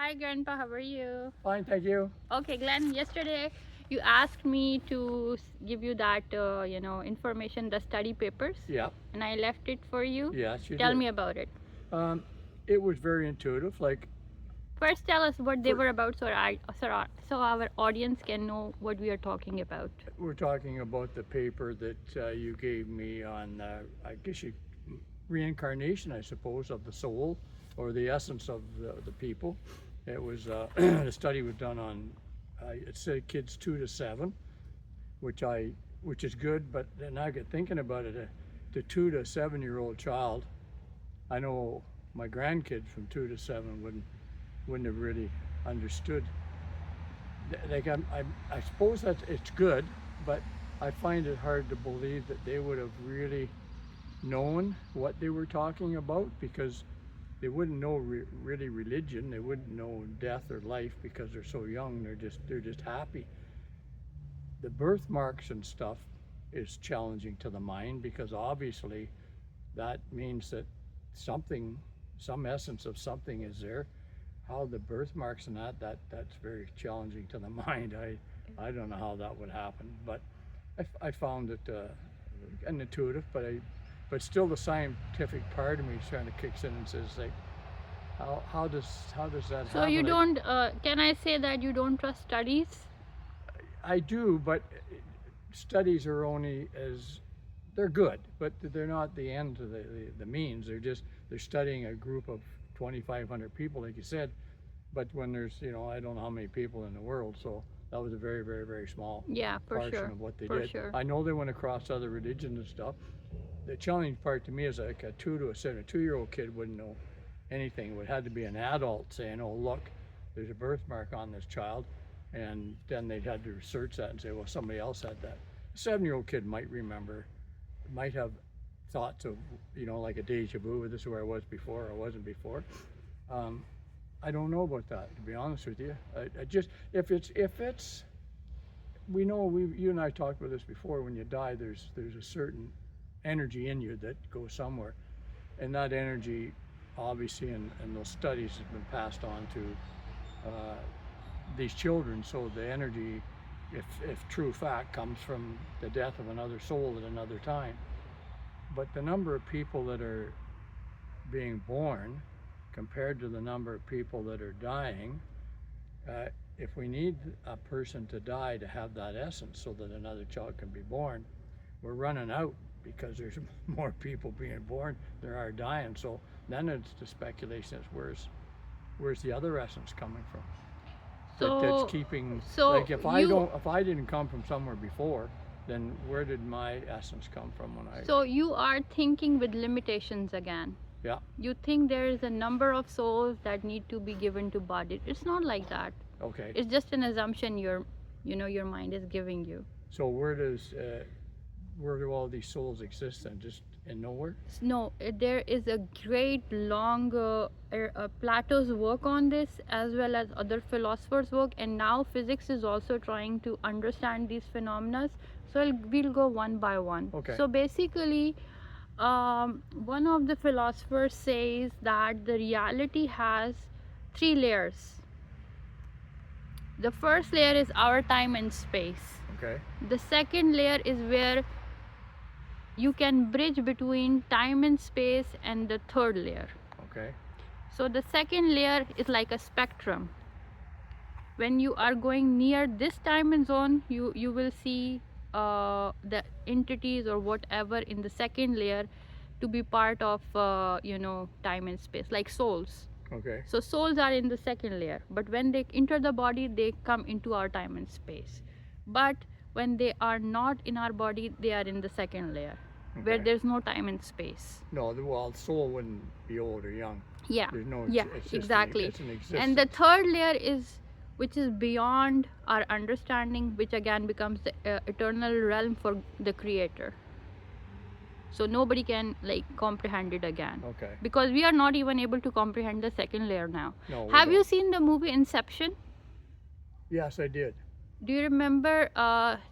Hi, Grandpa. How are you? Fine, thank you. Okay, Glenn. Yesterday, you asked me to give you that, information, the study papers, Yeah, and I left it for you. yes, you Tell did. me about it. Um, it was very intuitive. Like, First, tell us what they For- were about, so our audience can know what we are talking about. we're talking about the paper that you gave me on, I guess reincarnation, I suppose, of the soul or the essence of the people. It was the study was done on, it said kids 2 to 7, which is good. But then I get thinking about it. The 2 to 7-year-old child, I know my grandkids from 2 to 7 wouldn't have really understood. Like I suppose that it's good, but I find it hard to believe that they would have really known what they were talking about, because they wouldn't know really religion. They wouldn't know death or life because they're so young. They're just happy. The birthmarks and stuff is challenging to the mind, because obviously that means that some essence of something is there. How the birthmarks and that's very challenging to the mind. I don't know how that would happen, but I found it intuitive, but still the scientific part of me is trying to kicks in and says, like, how does that happen? So you don't, can I say that you don't trust studies? I do, but studies are they're good, but they're not the end of the means. They're studying a group of 2,500 people, like you said, but when there's, I don't know how many people in the world, so that was a very, very, very small portion of what they did. Sure. I know they went across other religions and stuff. The challenging part to me is like a 2 to a 7, a 2-year-old kid wouldn't know anything. It would have to be an adult saying, oh, look, there's a birthmark on this child, and then they'd had to research that and say, well, somebody else had that. A 7-year-old kid might remember, might have thoughts of, like a deja vu, this is where I was before or wasn't before. I don't know about that, to be honest with you. I just, if it's, we know, you and I talked about this before, when you die, there's a certain energy in you that goes somewhere. And that energy, obviously, in those studies has been passed on to these children. So the energy, if true fact, comes from the death of another soul at another time. But the number of people that are being born compared to the number of people that are dying, if we need a person to die to have that essence so that another child can be born, we're running out, because there's more people being born than there are dying. So then it's the speculation is where's the other essence coming from? That's keeping, like, if I didn't come from somewhere before, then where did my essence come from when I... So you are thinking with limitations again. Yeah. You think there is a number of souls that need to be given to body. It's not like that. Okay. It's just an assumption your mind is giving you. So where do all these souls exist then? Just in nowhere? No, there is a great long Plato's work on this, as well as other philosophers' work, and now physics is also trying to understand these phenomena. So we'll go one by one. Okay. So basically, one of the philosophers says that the reality has 3 layers. The first layer is our time and space. Okay. The second layer is where you can bridge between time and space, and the third layer. Okay. So the second layer is like a spectrum. When you are going near this time and zone, you will see the entities or whatever in the second layer to be part of time and space, like souls. Okay. So souls are in the second layer, but when they enter the body, they come into our time and space. But when they are not in our body, they are in the second layer, where there's no time and space. No, well, soul wouldn't be old or young. Yeah. There's no, it's exactly. It's an existence. And the third layer which is beyond our understanding, which again becomes the eternal realm for the creator. So nobody can comprehend it again. Okay. Because we are not even able to comprehend the second layer now. No, Have you seen the movie Inception? Yes, I did. Do you remember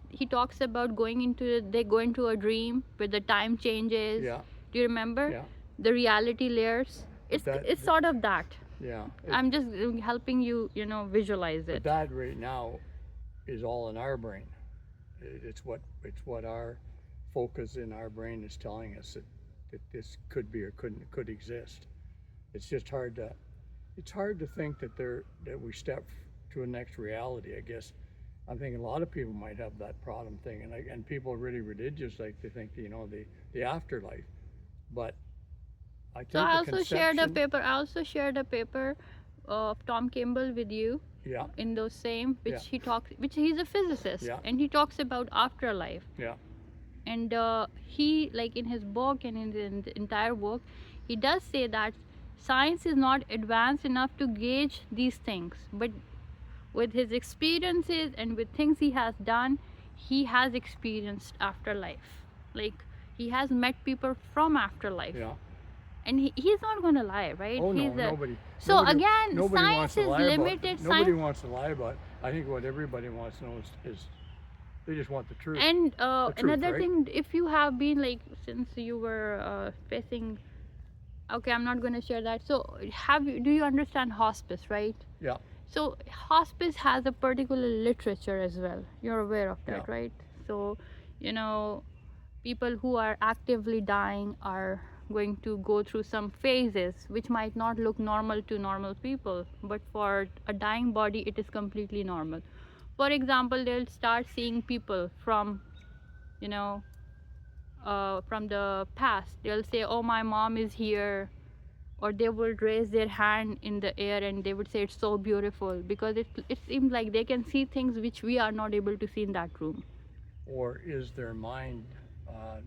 he talks about they go into a dream where the time changes? Yeah. Do you remember? Yeah. The reality layers? It's sort of that. Yeah. I'm just helping you, visualize But it. that right now is all in our brain. It's what our focus in our brain is telling us that this could be or could exist. It's just hard to think that we step to a next reality. I guess I'm thinking a lot of people might have that problem thinking, and people are really religious, like they think the afterlife. But I So think I the also shared a conception. paper. I also shared a paper of Tom Campbell with you Yeah, in those same, yeah, which he's a physicist, yeah, and he talks about afterlife. yeah, And he, like in his book and in the entire book, he does say that science is not advanced enough to gauge these things, but with his experiences and with things he has done, he has experienced afterlife. Like, he has met people from afterlife, yeah. and he's not going to lie, right? Oh no, He's a nobody. So Nobody, again, nobody wants science to is lie about. limited. Nobody Science. wants to lie about. I think what everybody wants to know is they just want the truth. And The truth, another right? thing, if you have been, like, since you were facing, okay, I'm not going to share that. So do you understand hospice, right? Yeah, So hospice has a particular literature as well. You're aware of that, Yeah. right? So, people who are actively dying are going to go through some phases which might not look normal to normal people, but for a dying body, it is completely normal. For example, they'll start seeing people you know, from the past. They'll say, "Oh, my mom is here," or they would raise their hand in the air and they would say, "It's so beautiful," because it seems like they can see things which we are not able to see in that room. or is their mind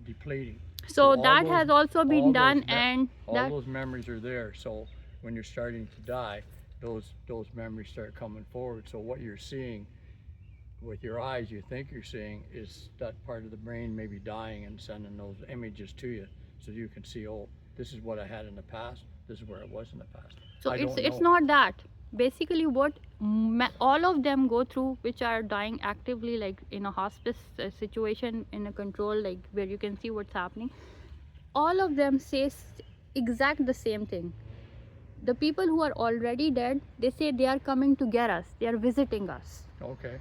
depleting? So all that those- has also been all done, those me- and all that those memories are there. So when you're starting to die, those memories start coming forward. So what you're seeing with your eyes, you think you're seeing, is that part of the brain maybe dying and sending those images to you, so you can see, oh, this is what I had in the past. This is where I was in the past. so I it's don't it's know. not that. Basically, what all of them go through, which are dying actively, like in a hospice situation, in a control, like where you can see what's happening, all of them say exact the same thing. The people who are already dead, they say they are coming to get us, they are visiting us. Okay.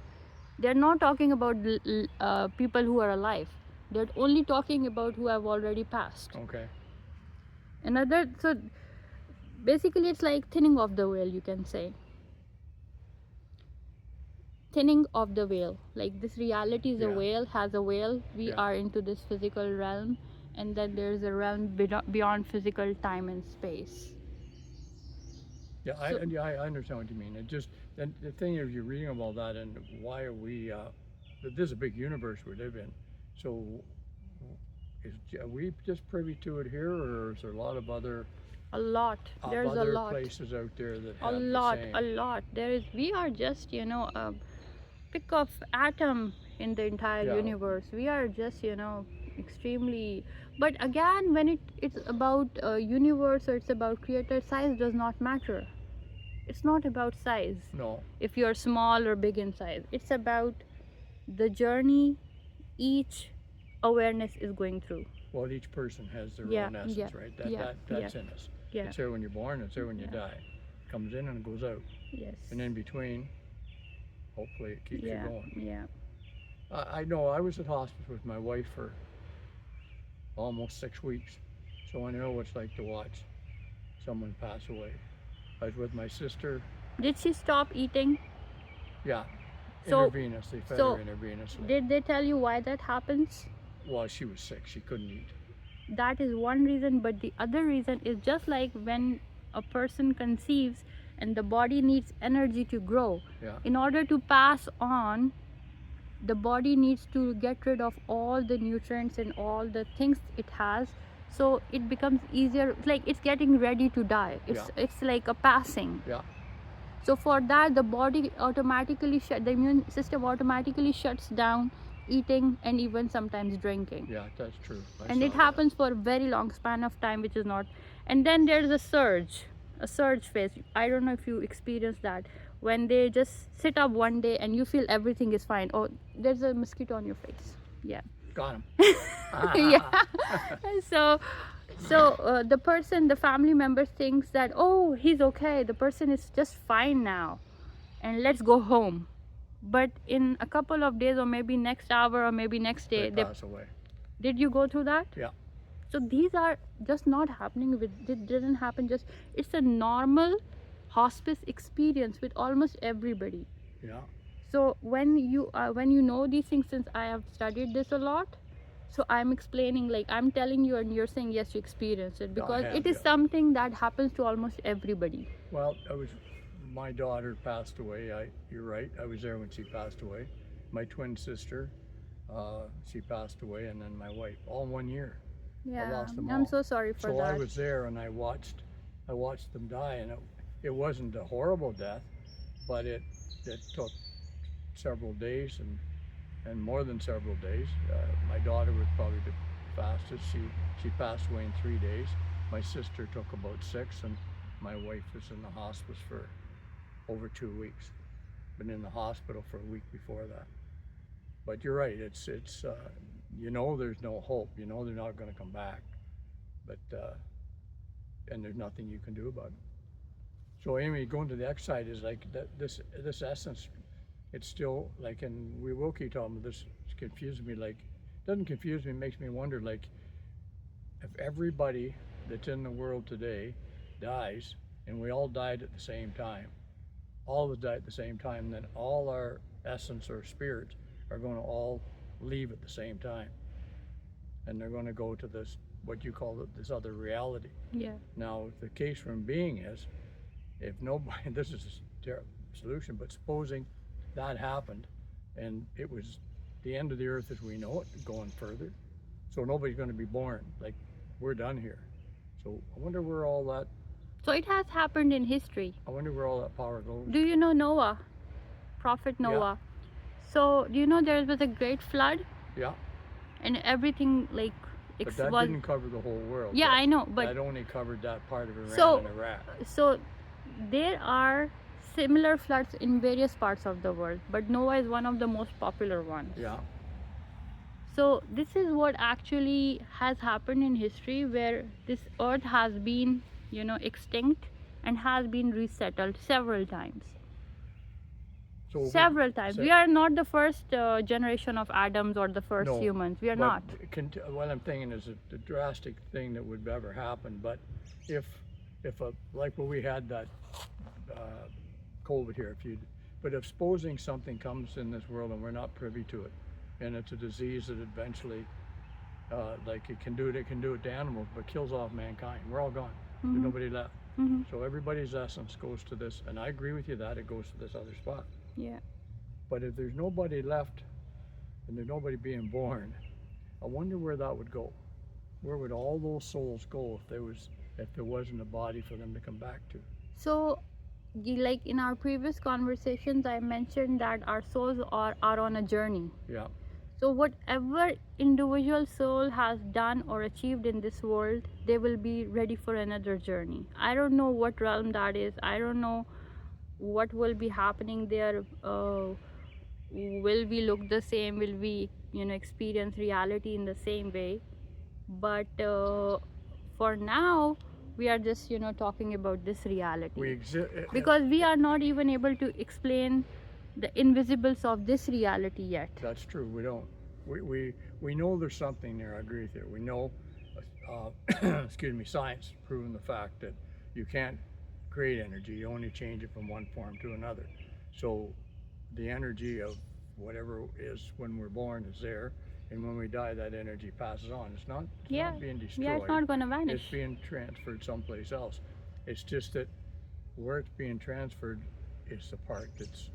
They're not talking about people who are alive. They're only talking about who have already passed. Okay. So basically, it's like thinning of the veil, you can say. Thinning of the veil. Like, this reality is a Yeah. veil, has a veil. We Yeah. are into this physical realm, and then there's a realm beyond physical time and space. Yeah, So- I understand what you mean. It just, and the thing is, you're reading about that, and why are we? This is a big universe we live in. So, are we just privy to it here, or is there a lot of other A lot. There's a lot. places out there that A have lot, the same? a lot. We are just, a pick of atom in the entire Yeah. universe. We are just, extremely. But again, when it's about universe, or it's about creator, size does not matter. It's not about size. No. If you're small or big in size, it's about the journey each awareness is going through. Well, each person has their Yeah, own essence, yeah, right? yeah, That's in us. Yeah. It's there when you're born. It's there when you Yeah. die. It comes in and it goes out, Yes. and in between, hopefully, it keeps Yeah. you going. Yeah. I know I was at hospice with my wife for almost 6 weeks, so I know what it's like to watch someone pass away. I was with my sister. Did she stop eating? Yeah, So- intravenous. They fed so her intravenously. Did they tell you why that happens? Well, she was sick. She couldn't eat. That is one reason, but the other reason is just like when a person conceives and the body needs energy to grow. Yeah. In order to pass on, the body needs to get rid of all the nutrients and all the things it has, so it becomes easier. It's like it's getting ready to die. It's like a passing. Yeah. So for that, the body automatically the immune system automatically shuts down eating and even sometimes drinking. Yeah, that's true. And it happens for a very long span of time, which is not. And then there's a surge phase. I don't know if you experienced that, when they just sit up one day and you feel everything is fine. Oh, there's a mosquito on your face. Yeah. Got him. Yeah. So the family member thinks that, oh, he's okay, the person is just fine now, and let's go home. But in a couple of days, or maybe next hour, or maybe next They day, pass away. did you go through that? Yeah. So these are just not happening with, it didn't happen just, it's a normal hospice experience with almost everybody. Yeah. So when you know these things, since I have studied this a lot, so I'm explaining, like I'm telling you, and you're saying yes, you experience it, because have, it is yeah. something that happens to almost everybody. Well, my daughter passed away. You're right. I was there when she passed away. My twin sister, she passed away, and then my wife, all in 1 year. I Yeah, lost them I'm all. so sorry for So that. I was there, and I watched them die, and it wasn't a horrible death, but it took several days and more than several days. My daughter was probably the fastest. She passed away in 3 days. My sister took about 6, and my wife was in the hospice for over 2 weeks. Been in the hospital for a week before that. But you're right. It's there's no hope. You know they're not going to come back. But and there's nothing you can do about it. So anyway, going to the X side is like that. This essence, it's still like, and we will keep talking about this. It's confusing me. Like, it doesn't confuse me. It makes me wonder. Like, if everybody that's in the world today dies, and we all died at the same time, all of us died at the same time, then all our essence or spirits are going to all leave at the same time, and they're going to go to this, what you call this other reality. Yeah. Now, the case from being is, if nobody, this is a terrible solution, but supposing that happened, and it was the end of the earth as we know it, going further, so nobody's going to be born. Like, we're done here. So I wonder where all that. So it has happened in history. I wonder where all that power goes. Do you know Noah, Prophet Noah? So do you know there was a great flood? Yeah. And everything like But that didn't cover the whole world. Yeah, I know, but that only covered that part of Iran so, and Iraq. So there are similar floods in various parts of the world, but Noah is one of the most popular ones. Yeah. So this is what actually has happened in history, where this earth has been, extinct and has been resettled several times. So Several times. We are not the first generation of Adams or the first No, humans. We are but not. what I'm thinking is a drastic thing that would ever happen. But if like when we had that COVID here, but if supposing something comes in this world and we're not privy to it, and it's a disease that eventually, like it can do it to animals, but kills off mankind, we're all gone. There's nobody left. So everybody's essence goes to this, and I agree with you that it goes to this other spot. Yeah. But if there's nobody left and there's nobody being born, I wonder where that would go. Where would all those souls go if there wasn't a body for them to come back to? So, like in our previous conversations, I mentioned that our souls are on a journey. Yeah. So whatever individual soul has done or achieved in this world, they will be ready for another journey. I don't know what realm that is. I don't know what will be happening there. Will we look the same? Will we, experience reality in the same way? But for now, we are just, talking about this reality. Because we are not even able to explain the invisibles of this reality yet. That's true. We don't. We know there's something there. I agree with you. We know, excuse me, science has proven the fact that you can't create energy. You only change it from one form to another. So the energy of whatever is when we're born is there, and when we die, that energy passes on. It's not being destroyed. Yeah, it's not going to vanish. It's being transferred someplace else. It's just that where it's being transferred is the part that's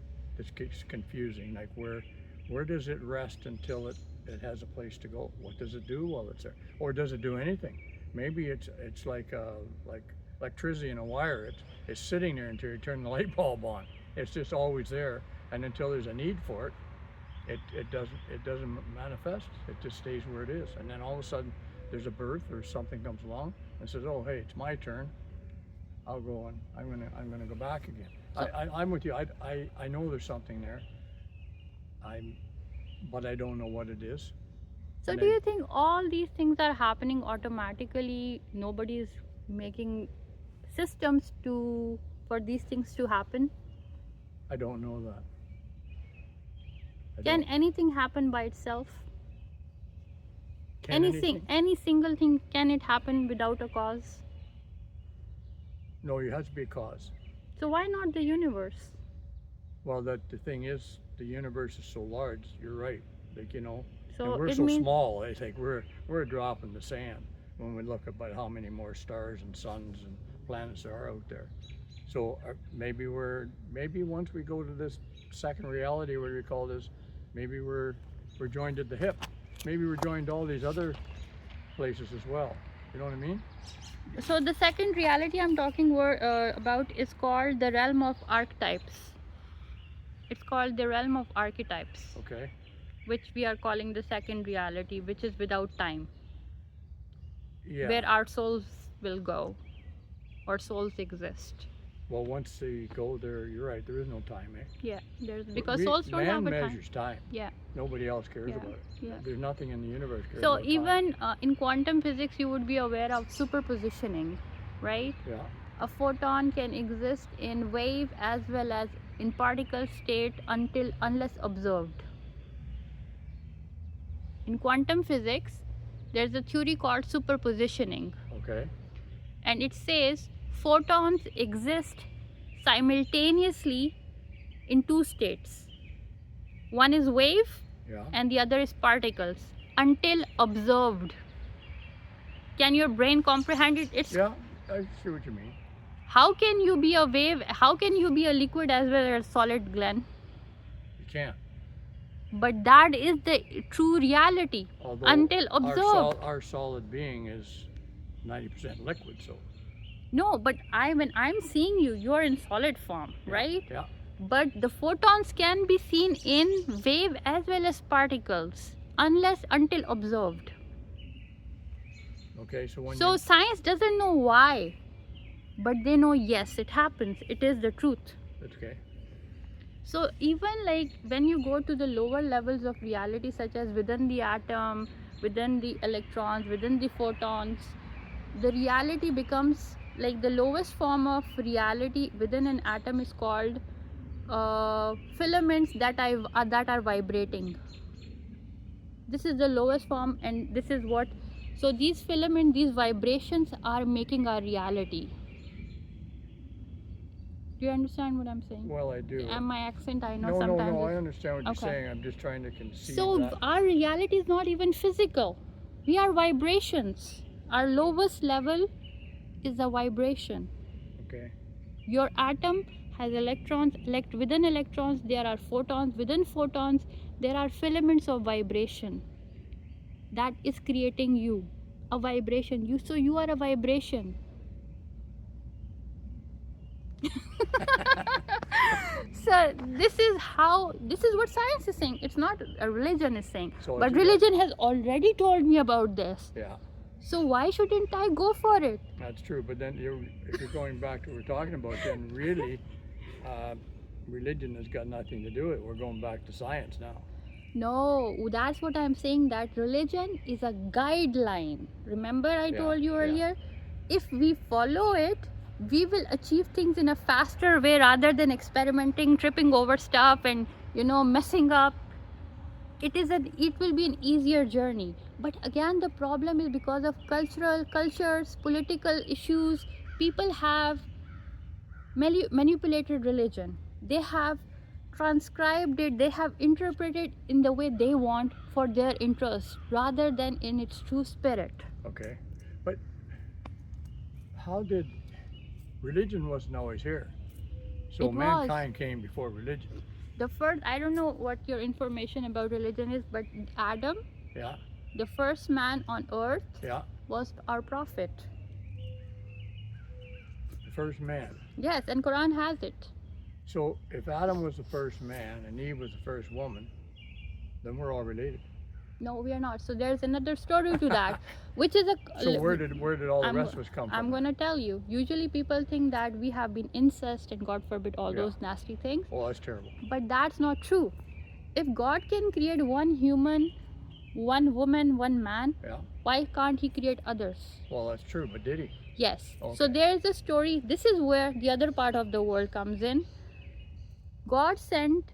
confusing. Like where does it rest until it has a place to go? What does it do while it's there? Or does it do anything? Maybe it's like electricity in a wire. It's sitting there until you turn the light bulb on. It's just always there, and until there's a need for it, it doesn't manifest. It just stays where it is, and then all of a sudden there's a birth or something comes along and says, "Oh, hey, it's my turn. I'll go and I'm gonna go back again." I'm with you. I know there's something there. But I don't know what it is. So And do you think all these things are happening automatically? Nobody is making systems for these things to happen? I don't know that. I Can don't. anything happen by itself? Can anything? Any single thing, can it happen without a cause? No, it has to be a cause. So why not the universe? Well, the thing is, the universe is so large. You're right. Like, you know, So and we're it so means small. I think we're a drop in the sand when we look about how many more stars and suns and planets there are out there. So maybe once we go to this second reality, what do we call this? Maybe we're joined at the hip. Maybe we're joined to all these other places as well. You know what I mean? so the second reality I'm talking about is called the realm of archetypes. It's called the realm of archetypes, Okay. which we are calling the second reality, which is without time, Yeah. where our souls will go, or souls exist. Well, once they go there, you're right. There is no time, eh? Yeah, because souls don't man have a time. measures time. Yeah. Nobody else cares Yeah, about it. yeah. There's nothing in the universe cares So about time. even in quantum physics, you would be aware of superpositioning, right? Yeah. A photon can exist in wave as well as in particle state unless observed. In quantum physics, there's a theory called superpositioning, Okay. and it says photons exist simultaneously in two states. One is wave Yeah. and the other is particles until observed. Can your brain comprehend it? Yeah. I see what you mean. How can you be a wave? How can you be a liquid as well as solid, Glenn? You can't. But that is the true reality Although until observed. our solid being is 90% liquid, so. No, but when I'm seeing you, you're in solid form, right? Yeah. But the photons can be seen in wave as well as particles until observed. Okay. So when So science doesn't know why, but they know yes, it happens. It is the truth. that's okay. So even like when you go to the lower levels of reality, such as within the atom, within the electrons, within the photons, the reality becomes like the lowest form of reality within an atom is called filaments that are vibrating. This is the lowest form, and this is what. So these filaments, these vibrations are making our reality. Do you understand what I'm saying? Well, I do. And my accent, I know No, sometimes. no. I understand what you're Okay. saying. I'm just trying to conceive So that. our reality is not even physical. We are vibrations. Our lowest level is a vibration. Okay. Your atom has electrons. Within electrons, there are photons. Within photons, there are filaments of vibration. That is creating you, a vibration. So you are a vibration. So this is what science is saying. It's not a religion is saying. So But religion has already told me about this. Yeah. So why shouldn't I go for it? That's true, but then if you're going back to what we're talking about, then really, religion has got nothing to do with it. We're going back to science now. No, that's what I'm saying, that religion is a guideline. Remember I Yeah, told you yeah. earlier? If we follow it, we will achieve things in a faster way rather than experimenting, tripping over stuff and, messing up. It will be an easier journey. But again, the problem is because of cultures, political issues, people have manipulated religion. They have transcribed it, they have interpreted in the way they want for their interest rather than in its true spirit. Okay, but how did religion wasn't always here? So It was. mankind came before religion. The first, I don't know what your information about religion is, but Adam, Yeah. the first man on earth, Yeah. was our prophet. The first man. Yes, and Quran has it. So if Adam was the first man and Eve was the first woman, then we're all related. No, we are not. So there's another story to that, which is a. So where did all the I'm- rest of us come from? I'm gonna tell you. Usually people think that we have been incest and God forbid all Yeah. those nasty things, Oh, that's terrible. but that's not true. If God can create one human one woman, one man, Yeah. why can't he create others? Well, that's true, but did he? Yes. So Okay. there is a story. This is where the other part of the world comes in. God sent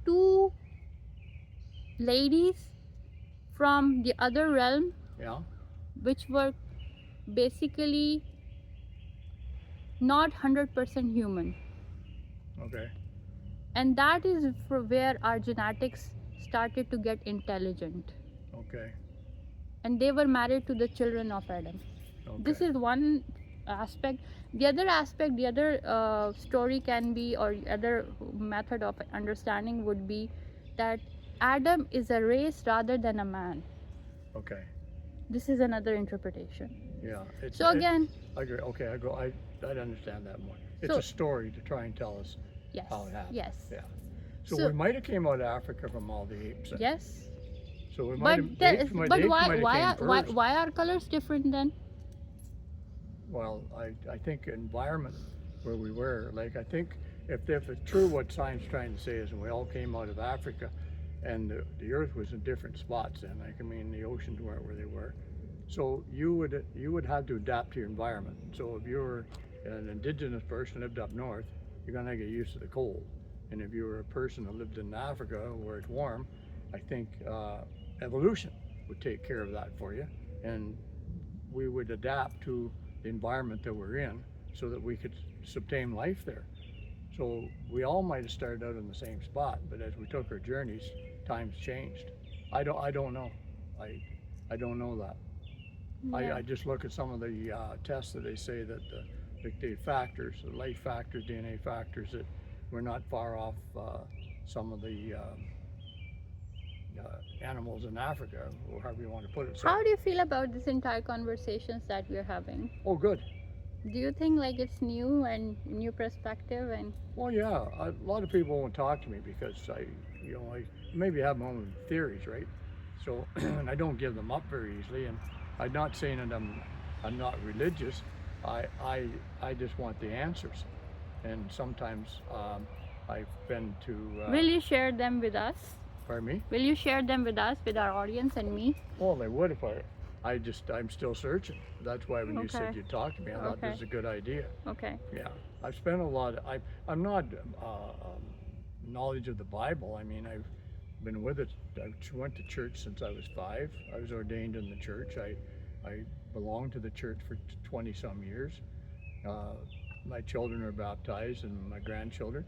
two ladies from the other realm, Yeah. which were basically not 100% human. Okay. And that is where our genetics started to get intelligent. Okay. And they were married to the children of Adam. This Okay. is one aspect. The other aspect, the other story can be, or other method of understanding would be that Adam is a race rather than a man. Okay. This is another interpretation. Yeah. So again, I agree. Okay. I'd understand that more. It's So- a story to try and tell us yes, how it happened. yes, Yeah. So, So- we might have came out of Africa from all the apes. Then. yes. So we might But have. there the is, apes might- but the apes why might have why came are, why first. why are colors different then? Well, I think environment where we were, like I think if it's true what science is trying to say is we all came out of Africa and the earth was in different spots then. Like I mean the oceans weren't where they were. So you would have to adapt to your environment. So if you're an indigenous person lived up north, you're gonna get used to the cold. And if you were a person that lived in Africa where it's warm, I think evolution would take care of that for you. And we would adapt to the environment that we're in so that we could sustain life there. So we all might have started out in the same spot, but as we took our journeys, times changed. I don't know. I don't know that. Yeah. I just look at some of the tests that they say that the factors, the life factors, DNA factors, that we're not far off some of the animals in Africa, or however you want to put it. So, How do you feel about this entire conversations that we're having? oh, good. Do you think like it's new and new perspective and Well, yeah, a lot of people won't talk to me because I maybe have my own theories, right? So, and I don't give them up very easily. And I'm not saying that I'm not religious. I just want the answers. And sometimes I've been to. will you share them with us? Pardon me? Will you share them with us, with our audience and me? Well, they would if I'm still searching. That's why when you said Okay. you'd talk to me, I thought Okay. this is a good idea. Okay. Yeah, I've spent a lot. I'm not knowledge of the Bible. I mean, I've been with it. I went to church since I was 5. I was ordained in the church. I belonged to the church for 20 some years. My children are baptized and my grandchildren.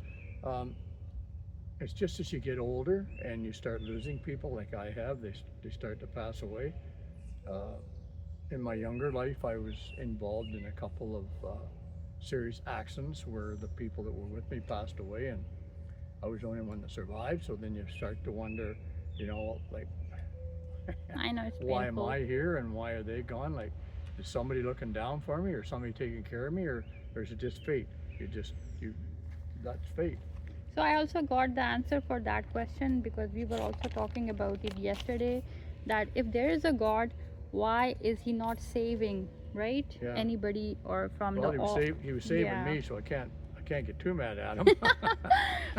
It's just as you get older and you start losing people like I have, they start to pass away. In my younger life, I was involved in a couple of serious accidents where the people that were with me passed away, and I was the only one that survived. So then you start to wonder, like, I know it's why am painful. I here and why are they gone? Like, is somebody looking down for me, or somebody taking care of me, or is it just fate? That's fate. So I also got the answer for that question because we were also talking about it yesterday, that if there is a God, why is he not saving, right? Yeah. Anybody or from Well, the he was saving Yeah. me, so I can't get too mad at him.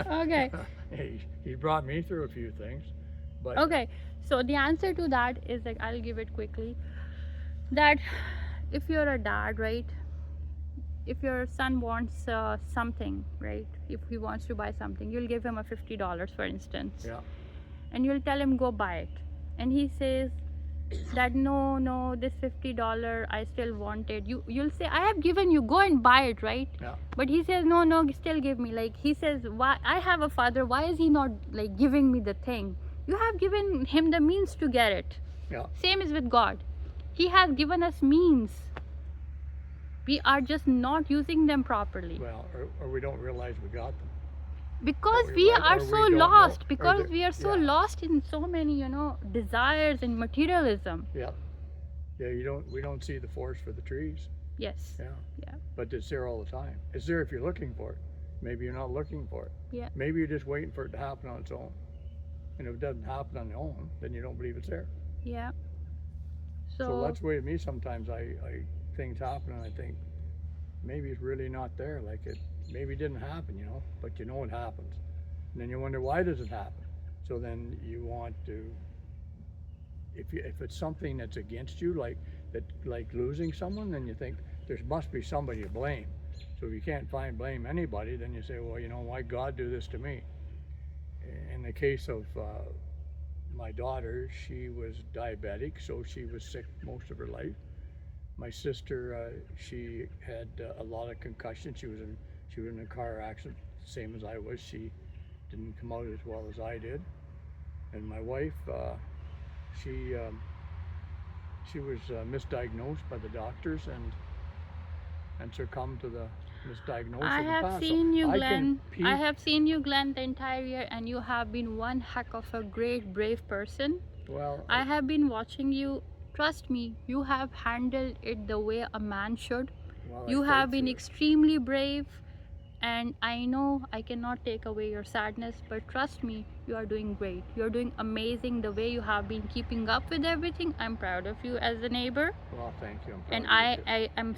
Okay. He brought me through a few things, but Okay, so the answer to that is like, I'll give it quickly, that if you're a dad, right, if your son wants something, right, if he wants to buy something, you'll give him a $50, for instance, yeah, and you'll tell him go buy it, and he says that no, this $50 I still want it. You'll say, I have given you, go and buy it, right? yeah, But he says no, still give me. Like, he says, why? I have a father, why is he not like giving me the thing? You have given him the means to get it. yeah. Same is with God. He has given us means. We are just not using them properly. Well, or we don't realize we got them. Because Or we right, are or we so don't know, lost. or Because the- we are so yeah. lost in so many, desires and materialism. Yeah, we don't see the forest for the trees. Yes. Yeah, Yeah. but it's there all the time. It's there if you're looking for it. Maybe you're not looking for it. Yeah. Maybe you're just waiting for it to happen on its own. And if it doesn't happen on its own, then you don't believe it's there. Yeah. So that's the way with me sometimes. I things happen and I think maybe it's really not there. Like it maybe didn't happen, but it happens. And then you wonder, why does it happen? So then you want to if it's something that's against you, like losing someone, then you think there must be somebody to blame. So if you can't blame anybody, then you say, well, why God do this to me? In the case of my daughter, she was diabetic, so she was sick most of her life. My sister, she had a lot of concussion. She was in a car accident, same as I was. She didn't come out as well as I did. And my wife, she was misdiagnosed by the doctors and succumbed to the misdiagnosis. I and have passed. seen you, I Glenn. can I have seen you, Glenn, the entire year, and you have been one heck of a great, brave person. Well, I have been watching you. Trust me, you have handled it the way a man should. well, You have been through it. extremely brave, and I know I cannot take away your sadness, but trust me, you are doing great. You are doing amazing the way you have been keeping up with everything. I'm proud of you as a neighbor, Well, thank you. I'm proud and of you too. I am